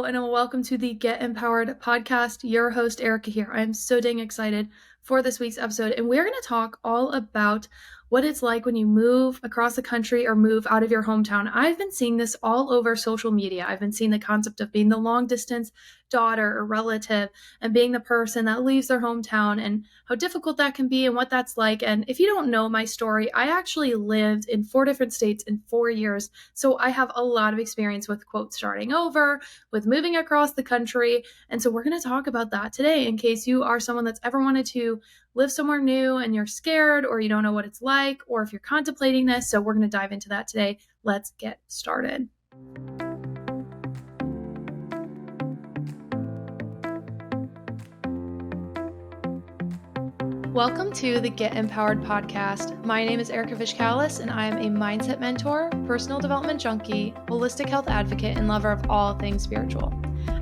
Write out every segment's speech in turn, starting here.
and welcome to the Get Empowered podcast. Your host, Erica here. I'm so dang excited for this week's episode, and we're going to talk all about what it's like when you move across the country or move out of your hometown. I've been seeing this all over social media. I've been seeing the concept of being the long distance daughter or relative and being the person that leaves their hometown and how difficult that can be and what that's like. And if you don't know my story, I actually lived in 4 different states in 4 years. So I have a lot of experience with, quote, starting over, with moving across the country. And so we're going to talk about that today in case you are someone that's ever wanted to live somewhere new and you're scared or you don't know what it's like, or if you're contemplating this. So we're going to dive into that today. Let's get started. Welcome to the Get Empowered podcast. My name is Erica Vishkalis, and I am a mindset mentor, personal development junkie, holistic health advocate, and lover of all things spiritual.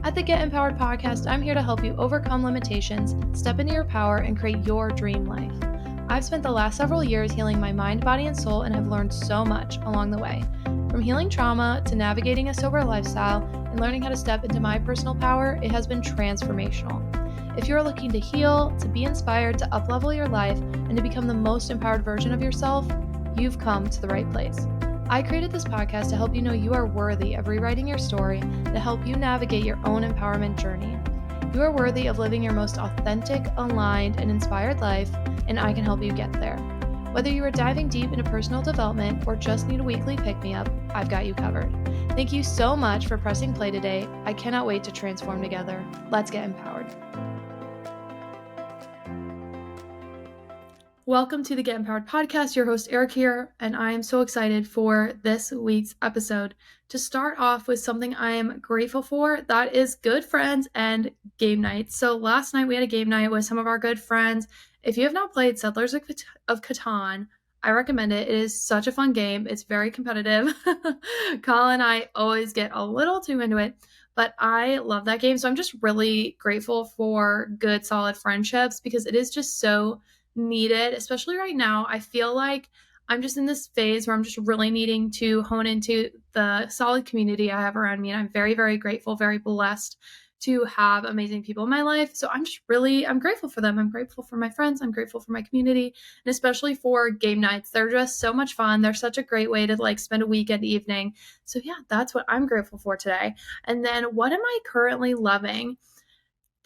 At the Get Empowered podcast, I'm here to help you overcome limitations, step into your power, and create your dream life. I've spent the last several years healing my mind, body, and soul, and have learned so much along the way. From healing trauma to navigating a sober lifestyle and learning how to step into my personal power, it has been transformational. If you're looking to heal, to be inspired, to uplevel your life, and to become the most empowered version of yourself, you've come to the right place. I created this podcast to help you know you are worthy of rewriting your story, to help you navigate your own empowerment journey. You are worthy of living your most authentic, aligned, and inspired life, and I can help you get there. Whether you are diving deep into personal development or just need a weekly pick-me-up, I've got you covered. Thank you so much for pressing play today. I cannot wait to transform together. Let's get empowered. Welcome to the Get Empowered podcast. Your host, Eric here, and I am so excited for this week's episode. To start off with something I am grateful for, that is good friends and game nights. So last night we had a game night with some of our good friends. If you have not played Settlers of Catan, I recommend it. It is such a fun game. It's very competitive. Colin and I always get a little too into it, but I love that game. So I'm just really grateful for good, solid friendships because it is just so needed, especially right now. I feel like I'm just in this phase where I'm just really needing to hone into the solid community I have around me. And I'm very, very grateful, very blessed to have amazing people in my life. So I'm grateful for them. I'm grateful for my friends. I'm grateful for my community, and especially for game nights. They're just so much fun. They're such a great way to spend a weekend evening. So yeah, that's what I'm grateful for today. And then what am I currently loving?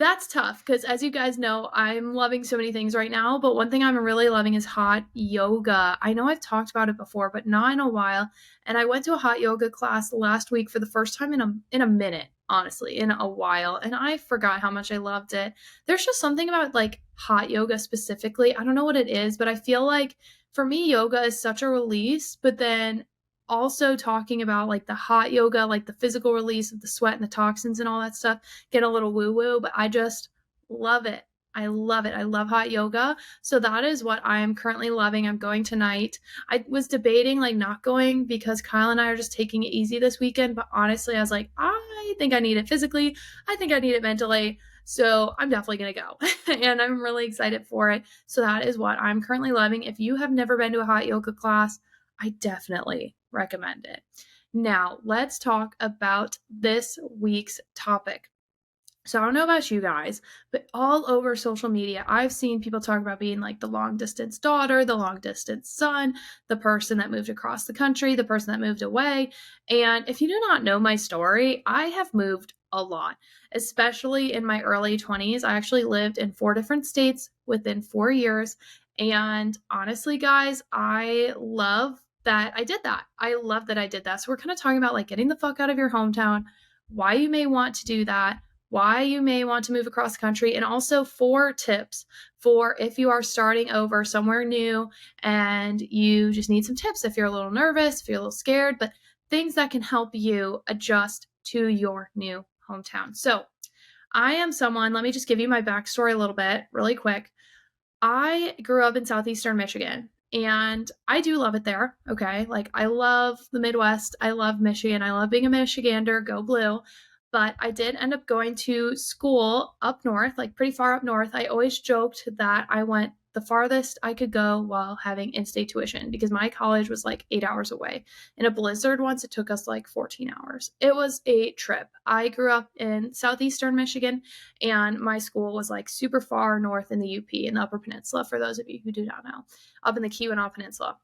That's tough because, as you guys know, I'm loving so many things right now, but one thing I'm really loving is hot yoga. I know I've talked about it before, but not in a while. And I went to a hot yoga class last week for the first time in a minute, honestly, in a while, and I forgot how much I loved it. There's just something about hot yoga specifically. I don't know what it is, but I feel like for me, yoga is such a release, but then also talking about the hot yoga, the physical release of the sweat and the toxins and all that stuff, get a little woo woo, but I just love it. I love it. I love hot yoga. So that is what I am currently loving. I'm going tonight. I was debating not going because Kyle and I are just taking it easy this weekend. But honestly, I was like, I think I need it physically. I think I need it mentally. So I'm definitely going to go and I'm really excited for it. So that is what I'm currently loving. If you have never been to a hot yoga class, I definitely recommend it. Now, let's talk about this week's topic. So I don't know about you guys, but all over social media, I've seen people talk about being the long distance daughter, the long distance son, the person that moved across the country, the person that moved away. And if you do not know my story, I have moved a lot, especially in my early 20s. I actually lived in 4 different states within 4 years. And honestly, guys, I love that I did that. I love that I did that. So we're kind of talking about getting the fuck out of your hometown, why you may want to do that, why you may want to move across the country, and also 4 tips for if you are starting over somewhere new and you just need some tips if you're a little nervous, if you're a little scared, but things that can help you adjust to your new hometown. So I am someone, let me just give you my backstory a little bit really quick. I grew up in southeastern Michigan. And I do love it there, okay? I love the Midwest. I love Michigan. I love being a Michigander, go blue. But I did end up going to school up north, pretty far up north. I always joked that I went the farthest I could go while having in-state tuition because my college was like 8 hours away. In a blizzard once, it took us like 14 hours. It was a trip. I grew up in southeastern Michigan, and my school was like super far north in the UP in the Upper Peninsula, for those of you who do not know, up in the Keweenaw Peninsula.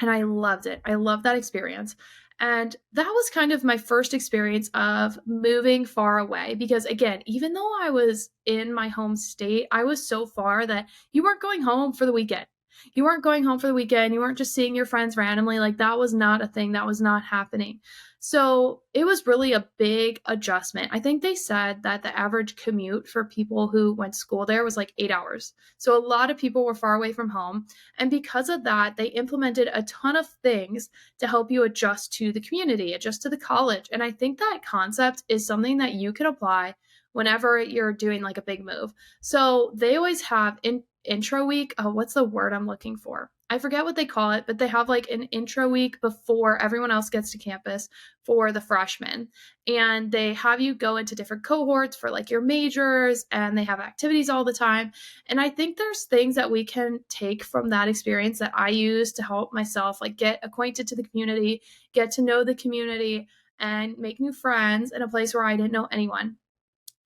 And I loved it. I loved that experience. And that was kind of my first experience of moving far away because, again, even though I was in my home state, I was so far that you weren't going home for the weekend. You weren't going home for the weekend. You weren't just seeing your friends randomly. Like, that was not a thing. That was not happening. So it was really a big adjustment. I think they said that the average commute for people who went to school there was like 8 hours. So a lot of people were far away from home. And because of that, they implemented a ton of things to help you adjust to the community, adjust to the college. And I think that concept is something that you can apply whenever you're doing like a big move. So they always have intro week. Oh, what's the word I'm looking for? I forget what they call it, but they have like an intro week before everyone else gets to campus for the freshmen. And they have you go into different cohorts for like your majors, and they have activities all the time. And I think there's things that we can take from that experience that I use to help myself like get acquainted to the community, get to know the community, and make new friends in a place where I didn't know anyone.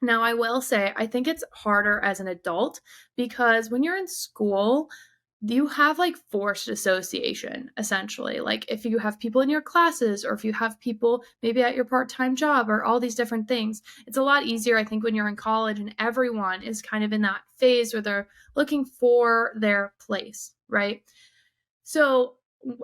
Now, I will say, I think it's harder as an adult because when you're in school, you have like forced association essentially. Like if you have people in your classes or if you have people maybe at your part-time job or all these different things, it's a lot easier, I think, when you're in college and everyone is kind of in that phase where they're looking for their place, right? So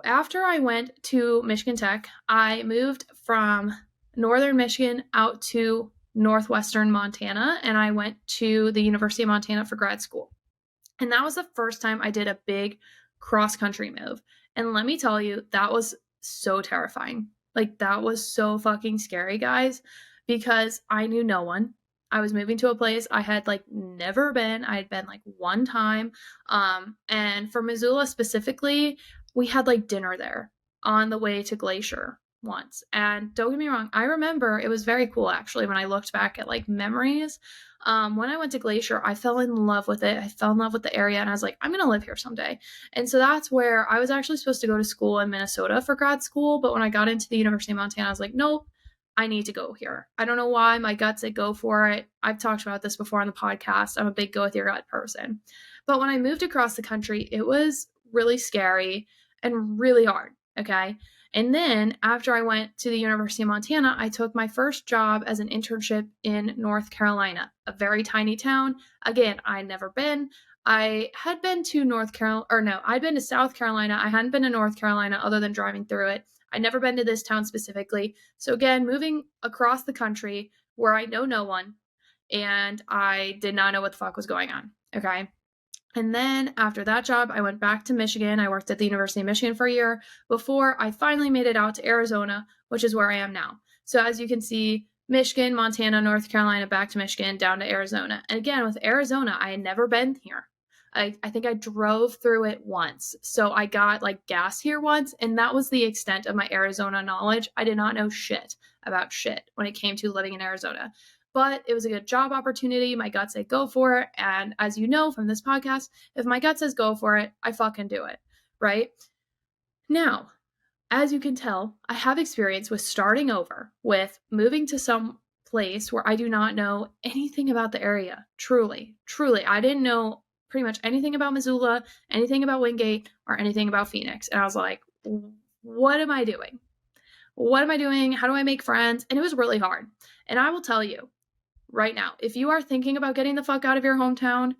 after I went to Michigan Tech, I moved from northern Michigan out to northwestern Montana, and I went to the University of Montana for grad school. And that was the first time I did a big cross country move. And let me tell you, that was so terrifying. Like, that was so fucking scary, guys, because I knew no one. I was moving to a place I had like never been. I had been like one time. And for Missoula specifically, we had like dinner there on the way to Glacier once. And don't get me wrong, I remember it was very cool actually when I looked back at like memories. When I went to Glacier, I fell in love with it. I fell in love with the area, and I was like, I'm going to live here someday. And so that's where I was actually supposed to go to school in Minnesota for grad school. But when I got into the University of Montana, I was like, nope, I need to go here. I don't know why. My gut said go for it. I've talked about this before on the podcast. I'm a big go with your gut person. But when I moved across the country, it was really scary and really hard. Okay. And then after I went to the University of Montana, I took my first job as an internship in North Carolina, a very tiny town. Again, I'd never been. I had been to North Carolina, or no, I'd been to South Carolina. I hadn't been to North Carolina other than driving through it. I'd never been to this town specifically. So again, moving across the country where I know no one, and I did not know what the fuck was going on. Okay. And then after that job, I went back to Michigan. I worked at the University of Michigan for a year before I finally made it out to Arizona, which is where I am now. So as you can see, Michigan, Montana, North Carolina, back to Michigan, down to Arizona. And again, with Arizona, I had never been here. I think I drove through it once. So I got like gas here once, and that was the extent of my Arizona knowledge. I did not know shit about shit when it came to living in Arizona. But it was a good job opportunity. My gut said go for it. And as you know from this podcast, if my gut says go for it, I fucking do it. Right? Now, as you can tell, I have experience with starting over, with moving to some place where I do not know anything about the area. Truly, truly. I didn't know pretty much anything about Missoula, anything about Wingate, or anything about Phoenix. And I was like, what am I doing? What am I doing? How do I make friends? And it was really hard. And I will tell you right now, if you are thinking about getting the fuck out of your hometown,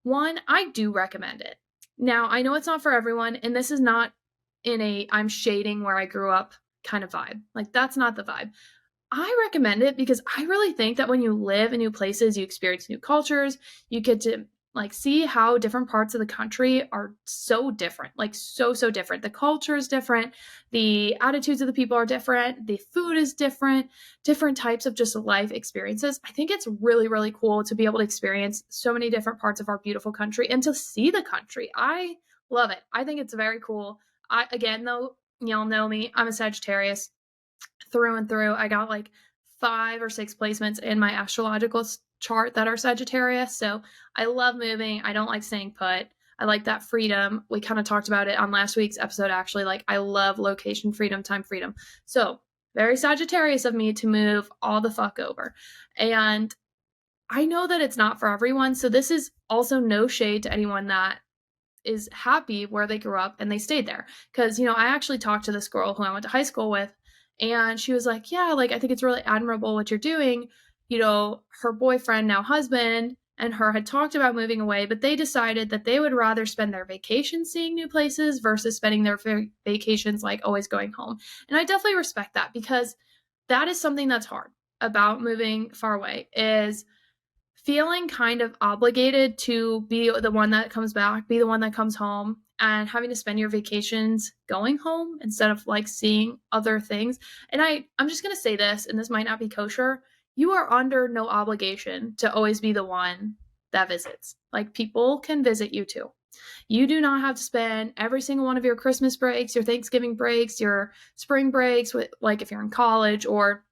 one, I do recommend it. Now, I know it's not for everyone, and this is not in a I'm shading where I grew up kind of vibe. Like, that's not the vibe. I recommend it because I really think that when you live in new places, you experience new cultures, you get to like see how different parts of the country are so different, like so different. The culture is different, the attitudes of the people are different, the food is different, different types of just life experiences. I think it's really, really cool to be able to experience so many different parts of our beautiful country and to see the country. I love it. I think it's very cool. Again, though, y'all know me, I'm a Sagittarius through and through. I got like 5 or 6 placements in my astrological chart that are Sagittarius. So I love moving. I don't like staying put. I like that freedom. We kind of talked about it on last week's episode, actually. Like, I love location freedom, time freedom. So, very Sagittarius of me to move all the fuck over. And I know that it's not for everyone. So, this is also no shade to anyone that is happy where they grew up and they stayed there. Because, I actually talked to this girl who I went to high school with, and she was like, yeah, like, I think it's really admirable what you're doing. Her boyfriend, now husband, and her had talked about moving away, but they decided that they would rather spend their vacation seeing new places versus spending their vacations like always going home. And I definitely respect that, because that is something that's hard about moving far away, is feeling kind of obligated to be the one that comes back, be the one that comes home, and having to spend your vacations going home instead of like seeing other things. And I'm just going to say this, and this might not be kosher. You are under no obligation to always be the one that visits. Like, people can visit you too. You do not have to spend every single one of your Christmas breaks, your Thanksgiving breaks, your spring breaks with, like, if you're in college, or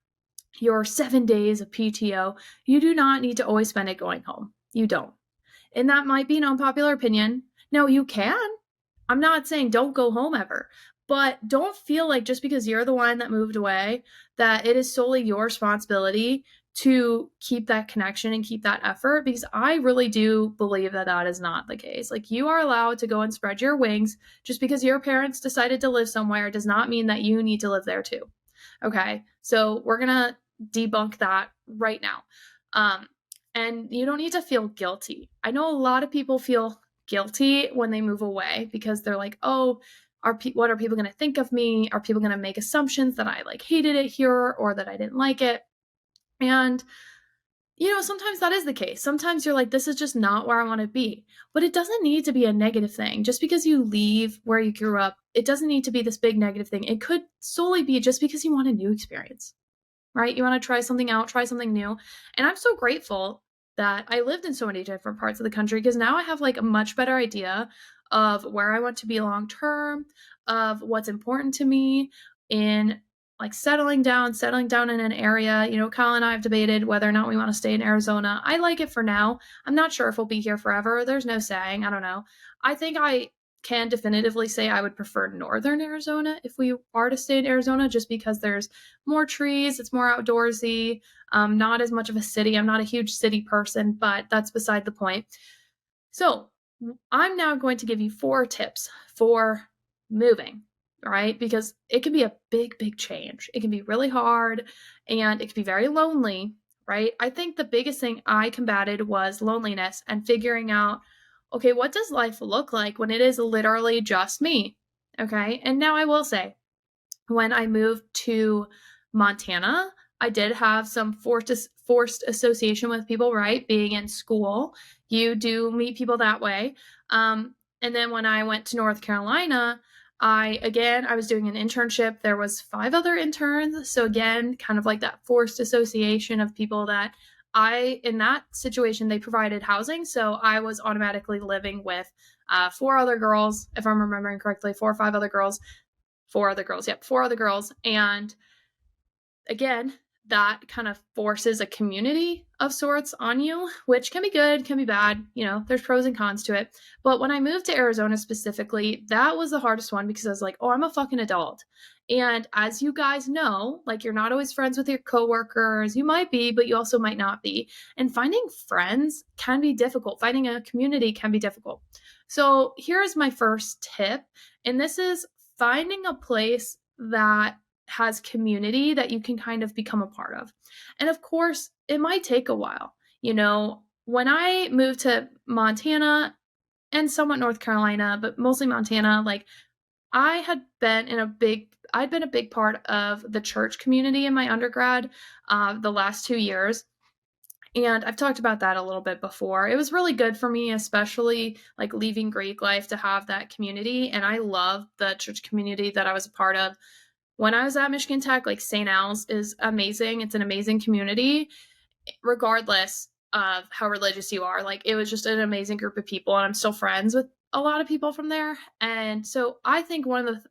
your 7 days of PTO. You do not need to always spend it going home. You don't. And that might be an unpopular opinion. No, you can. I'm not saying don't go home ever, but don't feel like just because you're the one that moved away, that it is solely your responsibility to keep that connection and keep that effort, because I really do believe that that is not the case. Like, you are allowed to go and spread your wings. Just because your parents decided to live somewhere does not mean that you need to live there too. Okay, so we're gonna debunk that right now. And you don't need to feel guilty. I know a lot of people feel guilty when they move away, because they're like, oh, what are people going to think of me? Are people going to make assumptions that I like hated it here, or that I didn't like it? And sometimes that is the case. Sometimes you're like, this is just not where I want to be. But it doesn't need to be a negative thing. Just because you leave where you grew up, it doesn't need to be this big negative thing. It could solely be just because you want a new experience, right? You want to try something out, try something new. And I'm so grateful that I lived in so many different parts of the country, because now I have like a much better idea of where I want to be long term, of what's important to me in like settling down in an area. Kyle and I have debated whether or not we want to stay in Arizona. I like it for now. I'm not sure if we'll be here forever. There's no saying. I don't know. I think I can definitively say I would prefer northern Arizona if we are to stay in Arizona, just because there's more trees, it's more outdoorsy, not as much of a city. I'm not a huge city person, but that's beside the point. So I'm now going to give you 4 tips for moving, right? Because it can be a big, big change. It can be really hard, and it can be very lonely, right? I think the biggest thing I combated was loneliness, and figuring out, okay, what does life look like when it is literally just me? Okay. And now I will say, when I moved to Montana, I did have some forced association with people, right? Being in school, you do meet people that way. And then when I went to North Carolina, I was doing an internship. There was 5 other interns. So again, kind of like that forced association of people that in that situation, they provided housing. So I was automatically living with 4 other girls, if I'm remembering correctly, 4 or 5 other girls. 4 other girls. Yep, 4 other girls. And again, that kind of forces a community of sorts on you, which can be good, can be bad. There's pros and cons to it. But when I moved to Arizona specifically, that was the hardest one, because I was like, oh, I'm a fucking adult. And as you guys know, like, you're not always friends with your coworkers. You might be, but you also might not be. And finding friends can be difficult. Finding a community can be difficult. So here's my first tip. And this is finding a place that has community that you can kind of become a part of. And of course, it might take a while. When I moved to Montana and somewhat North Carolina, but mostly Montana, like, I'd been a big part of the church community in my undergrad the last 2 years. And I've talked about that a little bit before. It was really good for me, especially like leaving Greek life, to have that community. And I love the church community that I was a part of when I was at Michigan Tech. Like, St. Al's is amazing. It's an amazing community, regardless of how religious you are. Like, it was just an amazing group of people, and I'm still friends with a lot of people from there. And so I think one of the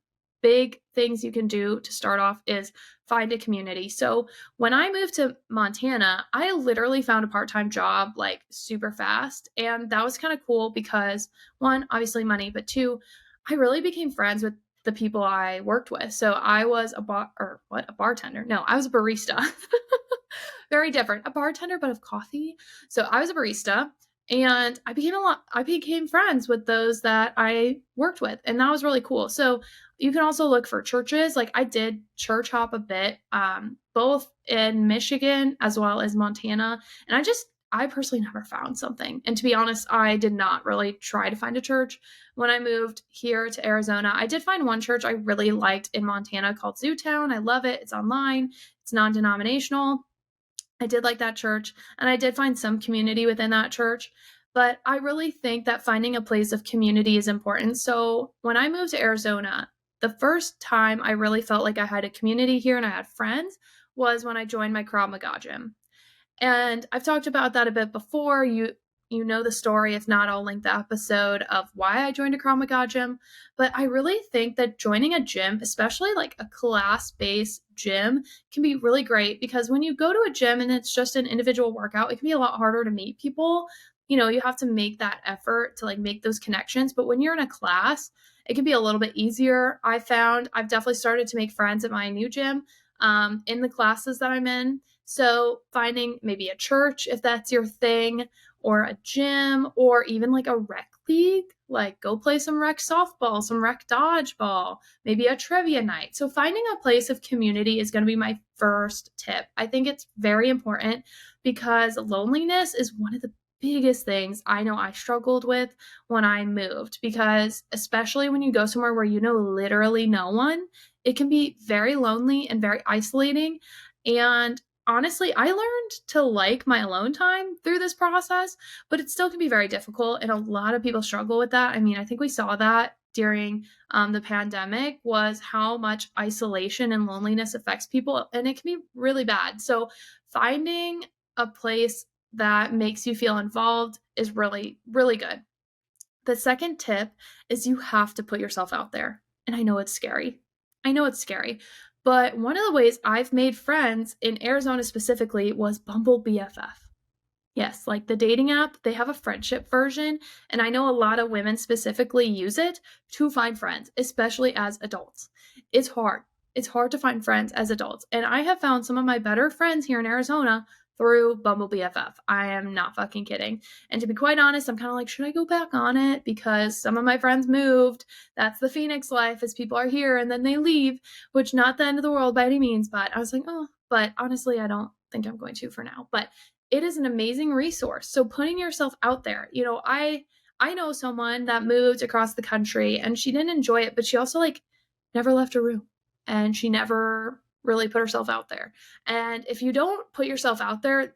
big things you can do to start off is find a community. So when I moved to Montana, I literally found a part-time job like super fast. And that was kind of cool because one, obviously money, but two, I really became friends with the people I worked with. So I was a bartender. No, I was a barista. Very different. A bartender, but of coffee. So I was a barista and I became friends with those that I worked with. And that was really cool. So you can also look for churches. Like I did church hop a bit, both in Michigan as well as Montana. And I personally never found something. And to be honest, I did not really try to find a church. When I moved here to Arizona, I did find one church I really liked in Montana called Zootown. I love it. It's online, it's non denominational. I did like that church, and I did find some community within that church. But I really think that finding a place of community is important. So when I moved to Arizona, the first time I really felt like I had a community here and I had friends was when I joined my Krav Maga gym. And I've talked about that a bit before. You know the story. If not, I'll link the episode of why I joined a Krav Maga gym. But I really think that joining a gym, especially like a class-based gym, can be really great because when you go to a gym and it's just an individual workout, it can be a lot harder to meet people. You know, you have to make that effort to like make those connections. But when you're in a class, it can be a little bit easier. I found I've definitely started to make friends at my new gym in the classes that I'm in. So finding maybe a church if that's your thing, or a gym, or even like a rec league, like go play some rec softball, some rec dodgeball, maybe a trivia night. So finding a place of community is going to be my first tip. I think it's very important because loneliness is one of the biggest things I know I struggled with when I moved, because especially when you go somewhere where you know literally no one, it can be very lonely and very isolating. And honestly, I learned to like my alone time through this process, but it still can be very difficult. And a lot of people struggle with that. I mean, I think we saw that during the pandemic, was how much isolation and loneliness affects people. And it can be really bad. So finding a place that makes you feel involved is really, really good. The second tip is you have to put yourself out there. And I know it's scary. I know it's scary. But one of the ways I've made friends in Arizona specifically was Bumble BFF. Yes, like the dating app, they have a friendship version. And I know a lot of women specifically use it to find friends, especially as adults. It's hard. It's hard to find friends as adults. And I have found some of my better friends here in Arizona through Bumble BFF. I am not fucking kidding. And to be quite honest, I'm kind of like, should I go back on it? Because some of my friends moved. That's the Phoenix life, as people are here and then they leave, which not the end of the world by any means. But I was like, oh, but honestly, I don't think I'm going to for now. But it is an amazing resource. So putting yourself out there, you know, I know someone that moved across the country and she didn't enjoy it, but she also like never left her room and she never really put herself out there. And if you don't put yourself out there,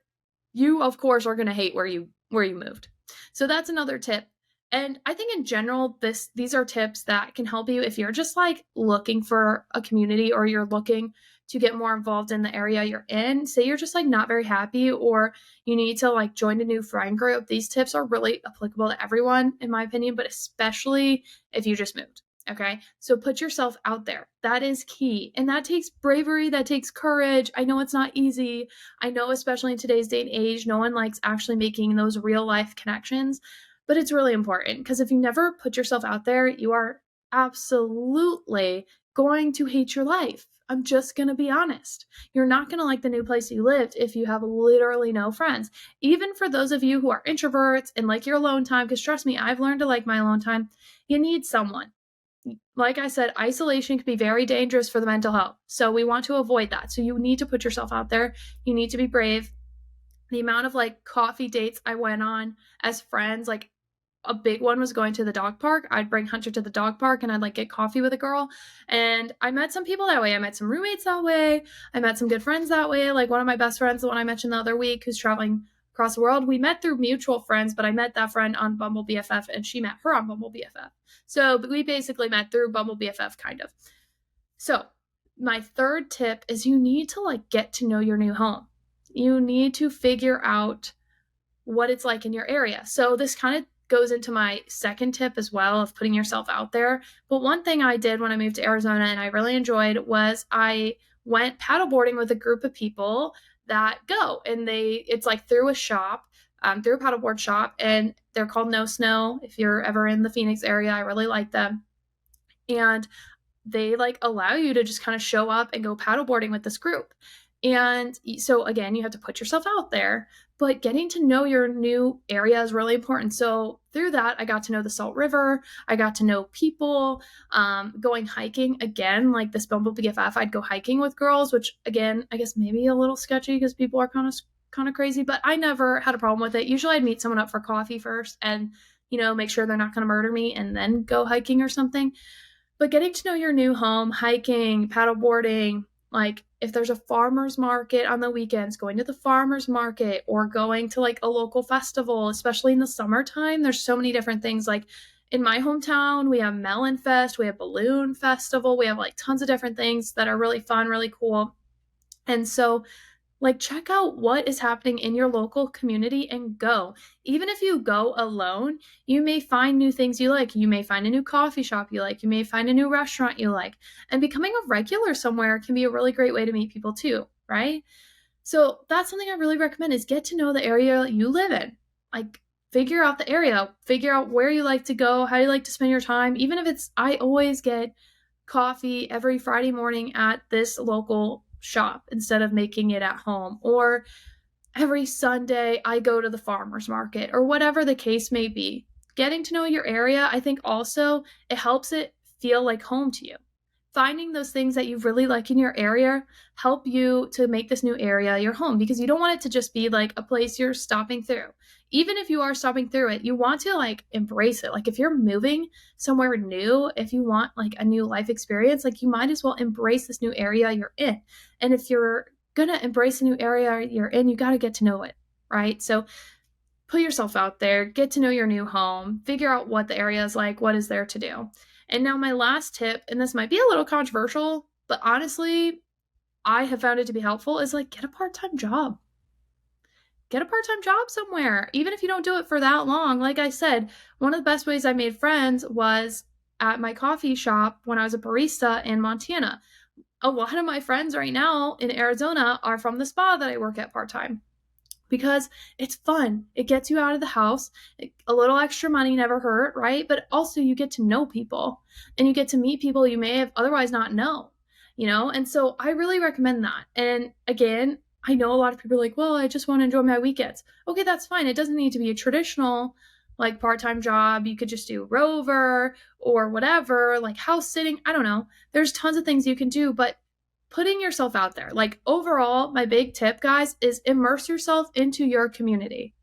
you of course are going to hate where you moved. So that's another tip. And I think in general these are tips that can help you if you're just like looking for a community, or you're looking to get more involved in the area you're in. Say you're just like not very happy, or you need to like join a new friend group. These tips are really applicable to everyone in my opinion, but especially if you just moved. Okay. So put yourself out there. That is key. And that takes bravery. That takes courage. I know it's not easy. I know, especially in today's day and age, no one likes actually making those real life connections, but it's really important because if you never put yourself out there, you are absolutely going to hate your life. I'm just going to be honest. You're not going to like the new place you lived if you have literally no friends. Even for those of you who are introverts and like your alone time, because trust me, I've learned to like my alone time, you need someone. Like I said, isolation can be very dangerous for the mental health. So we want to avoid that. So you need to put yourself out there. You need to be brave. The amount of like coffee dates I went on as friends, like a big one was going to the dog park. I'd bring Hunter to the dog park and I'd like get coffee with a girl. And I met some people that way. I met some roommates that way. I met some good friends that way. Like one of my best friends, the one I mentioned the other week, who's traveling across the world, we met through mutual friends, but I met that friend on Bumble BFF and she met her on Bumble BFF. So we basically met through Bumble BFF kind of. So my third tip is you need to like get to know your new home. You need to figure out what it's like in your area. So this kind of goes into my second tip as well of putting yourself out there. But one thing I did when I moved to Arizona and I really enjoyed was I went paddleboarding with a group of people that go, and it's like through a shop, through a paddleboard shop, and they're called No Snow. If you're ever in the Phoenix area, I really like them. And they like allow you to just kind of show up and go paddleboarding with this group. And so again, you have to put yourself out there, but getting to know your new area is really important. So through that, I got to know the Salt River. I got to know people. Going hiking again, like this Bumblebee BFF, I'd go hiking with girls, which again, I guess maybe a little sketchy because people are kind of crazy, but I never had a problem with it. Usually I'd meet someone up for coffee first and, make sure they're not going to murder me and then go hiking or something. But getting to know your new home, hiking, paddleboarding, like if there's a farmer's market on the weekends, going to the farmer's market or going to like a local festival, especially in the summertime, there's so many different things. Like in my hometown, we have Melon Fest, we have Balloon Festival, we have like tons of different things that are really fun, really cool. And so like, check out what is happening in your local community and go. Even if you go alone, you may find new things you like. You may find a new coffee shop you like. You may find a new restaurant you like. And becoming a regular somewhere can be a really great way to meet people too, right? So that's something I really recommend is get to know the area you live in. Like, figure out the area, figure out where you like to go, how you like to spend your time. Even if I always get coffee every Friday morning at this local shop instead of making it at home, or every Sunday I go to the farmer's market, or whatever the case may be. Getting to know your area, I think also it helps it feel like home to you. Finding those things that you really like in your area help you to make this new area your home, because you don't want it to just be like a place you're stopping through. Even if you are stopping through it, you want to like embrace it. Like if you're moving somewhere new, if you want like a new life experience, like you might as well embrace this new area you're in. And if you're gonna embrace a new area you're in, you got to get to know it, right? So put yourself out there, get to know your new home, figure out what the area is like, what is there to do. And now my last tip, and this might be a little controversial, but honestly, I have found it to be helpful, is like get a part-time job. Get a part-time job somewhere, even if you don't do it for that long. Like I said, one of the best ways I made friends was at my coffee shop when I was a barista in Montana. A lot of my friends right now in Arizona are from the spa that I work at part-time, because it's fun. It gets you out of the house. A little extra money never hurt, right? But also you get to know people and you get to meet people you may have otherwise not known, And so I really recommend that. And again, I know a lot of people are like, well, I just want to enjoy my weekends. Okay, that's fine. It doesn't need to be a traditional like part-time job. You could just do Rover or whatever, like house sitting. I don't know. There's tons of things you can do, but putting yourself out there. Like overall, my big tip, guys, is immerse yourself into your community.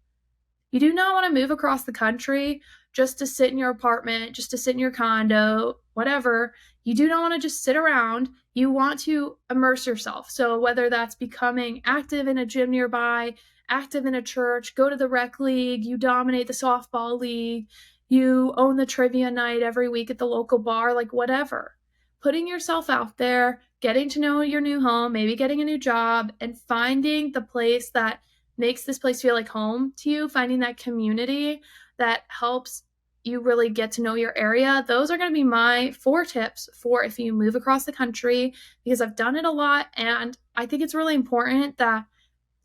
You do not want to move across the country just to sit in your apartment, just to sit in your condo, whatever. You do not want to just sit around. You want to immerse yourself. So whether that's becoming active in a gym nearby, active in a church, go to the rec league, you dominate the softball league, you own the trivia night every week at the local bar, like whatever. Putting yourself out there, getting to know your new home, maybe getting a new job, and finding the place that makes this place feel like home to you, finding that community that helps you really get to know your area. Those are going to be my 4 tips for if you move across the country, because I've done it a lot. And I think it's really important that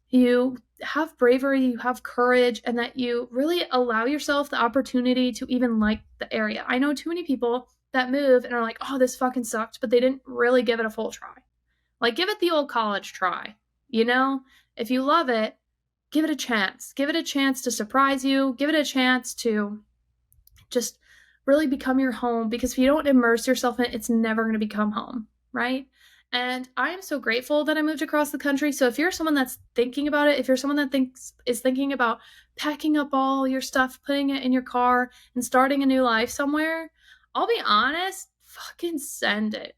you have bravery, you have courage, and that you really allow yourself the opportunity to even like the area. I know too many people that move and are like, oh, this fucking sucked, but they didn't really give it a full try. Like, give it the old college try. If you love it, give it a chance. Give it a chance to surprise you. Give it a chance to just really become your home, because if you don't immerse yourself in it, it's never going to become home, right? And I am so grateful that I moved across the country. So if you're someone that's thinking about it, if you're someone that is thinking about packing up all your stuff, putting it in your car, and starting a new life somewhere, I'll be honest, fucking send it.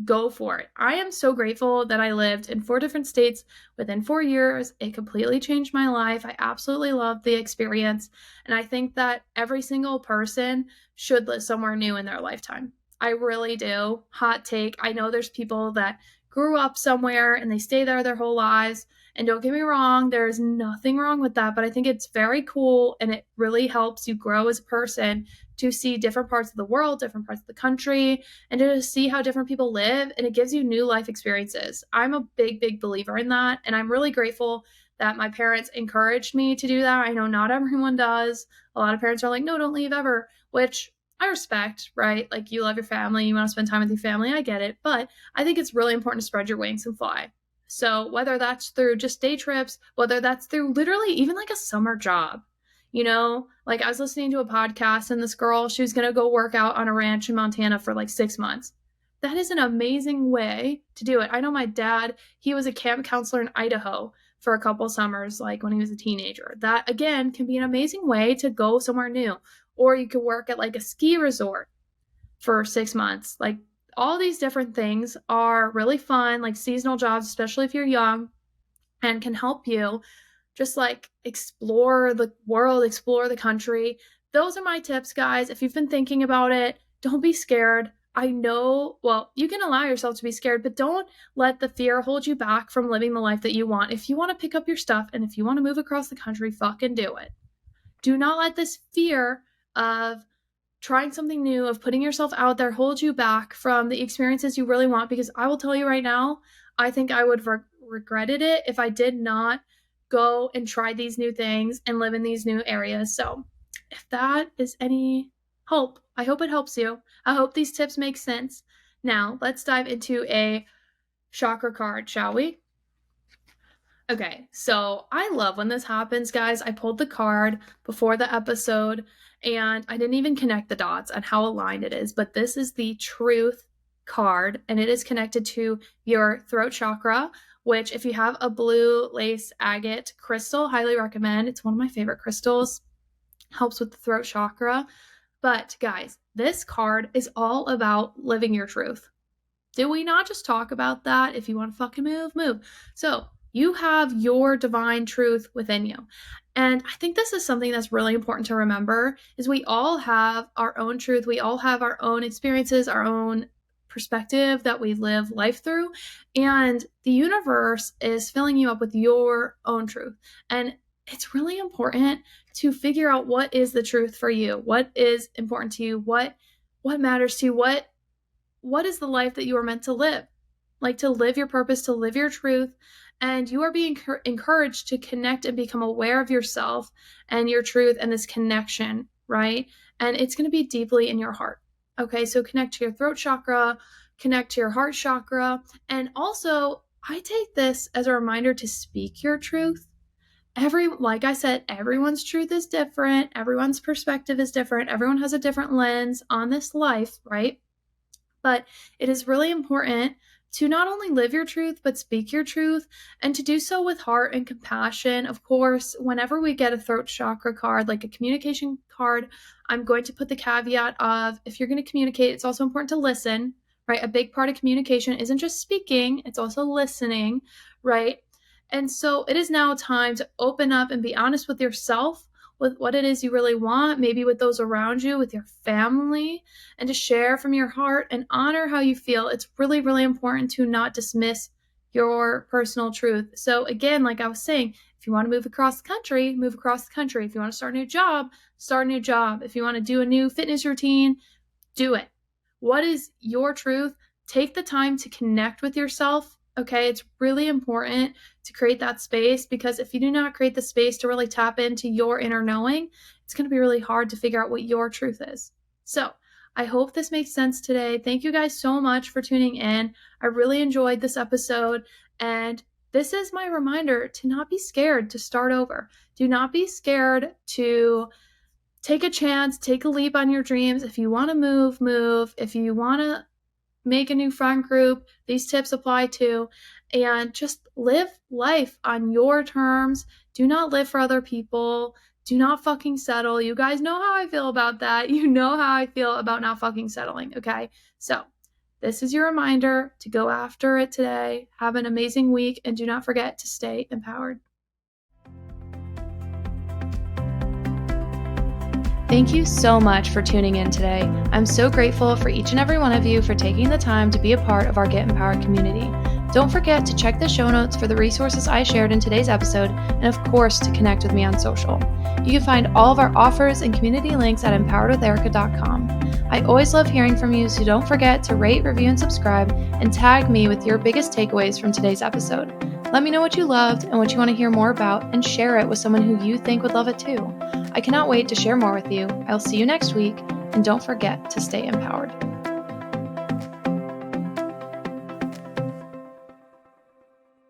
Go for it. I am so grateful that I lived in 4 different states within 4 years. It completely changed my life. I absolutely loved the experience. And I think that every single person should live somewhere new in their lifetime. I really do. Hot take. I know there's people that grew up somewhere and they stay there their whole lives And don't get me wrong, there's nothing wrong with that, but I think it's very cool and it really helps you grow as a person to see different parts of the world, different parts of the country, and to see how different people live, and it gives you new life experiences. I'm a big, big believer in that, and I'm really grateful that my parents encouraged me to do that. I know not everyone does. A lot of parents are like, no, don't leave ever, which I respect, right? Like, you love your family, you want to spend time with your family, I get it, but I think it's really important to spread your wings and fly. So whether that's through just day trips, whether that's through literally even like a summer job, like I was listening to a podcast and this girl, she was going to go work out on a ranch in Montana for like 6 months. That is an amazing way to do it. I know my dad, he was a camp counselor in Idaho for a couple summers, like when he was a teenager. That again can be an amazing way to go somewhere new. Or you could work at like a ski resort for 6 months. Like, all these different things are really fun, like seasonal jobs, especially if you're young, and can help you just like explore the world, explore the country. Those are my tips, guys. If you've been thinking about it, don't be scared. I know, well, you can allow yourself to be scared, but don't let the fear hold you back from living the life that you want. If you want to pick up your stuff and if you want to move across the country, fucking do it. Do not let this fear of trying something new, of putting yourself out there, hold you back from the experiences you really want, because I will tell you right now, I think I would regretted it if I did not go and try these new things and live in these new areas. So if that is any help, I hope it helps you. I hope these tips make sense. Now, let's dive into a chakra card, shall we? Okay, so I love when this happens, guys. I pulled the card before the episode, and I didn't even connect the dots on how aligned it is, but this is the Truth card, and it is connected to your throat chakra, which if you have a blue lace agate crystal, highly recommend. It's one of my favorite crystals. Helps with the throat chakra. But guys, this card is all about living your truth. Did we not just talk about that? If you want to fucking move, move. So you have your divine truth within you. And I think this is something that's really important to remember, is we all have our own truth. We all have our own experiences, our own perspective that we live life through. And the universe is filling you up with your own truth. And it's really important to figure out what is the truth for you, what is important to you, what matters to you, what is the life that you are meant to live, like to live your purpose, to live your truth. And you are being encouraged to connect and become aware of yourself and your truth and this connection, right? And it's going to be deeply in your heart. Okay, so connect to your throat chakra, connect to your heart chakra. And also, I take this as a reminder to speak your truth. Like I said, everyone's truth is different. Everyone's perspective is different. Everyone has a different lens on this life, right? But it is really important to not only live your truth, but speak your truth, and to do so with heart and compassion. Of course, whenever we get a throat chakra card, like a communication card, I'm going to put the caveat of, if you're going to communicate, it's also important to listen, right? A big part of communication isn't just speaking, it's also listening, right? And so it is now time to open up and be honest with yourself, with what it is you really want, maybe with those around you, with your family, and to share from your heart and honor how you feel. It's really, really important to not dismiss your personal truth. So again, like I was saying, if you want to move across the country, move across the country. If you want to start a new job, start a new job. If you want to do a new fitness routine, do it. What is your truth? Take the time to connect with yourself. Okay, it's really important to create that space, because if you do not create the space to really tap into your inner knowing, it's going to be really hard to figure out what your truth is. So I hope this makes sense today. Thank you guys so much for tuning in. I really enjoyed this episode, and this is my reminder to not be scared to start over. Do not be scared to take a chance, take a leap on your dreams. If you want to move, move. If you want to make a new friend group, these tips apply too. And just live life on your terms. Do not live for other people. Do not fucking settle. You guys know how I feel about that. You know how I feel about not fucking settling, okay? So this is your reminder to go after it today. Have an amazing week, and do not forget to stay empowered. Thank you so much for tuning in today. I'm so grateful for each and every one of you for taking the time to be a part of our Get Empowered community. Don't forget to check the show notes for the resources I shared in today's episode, and of course to connect with me on social. You can find all of our offers and community links at empoweredwitherica.com. I always love hearing from you, so don't forget to rate, review, and subscribe, and tag me with your biggest takeaways from today's episode. Let me know what you loved and what you want to hear more about, and share it with someone who you think would love it too. I cannot wait to share more with you. I'll see you next week, and don't forget to stay empowered.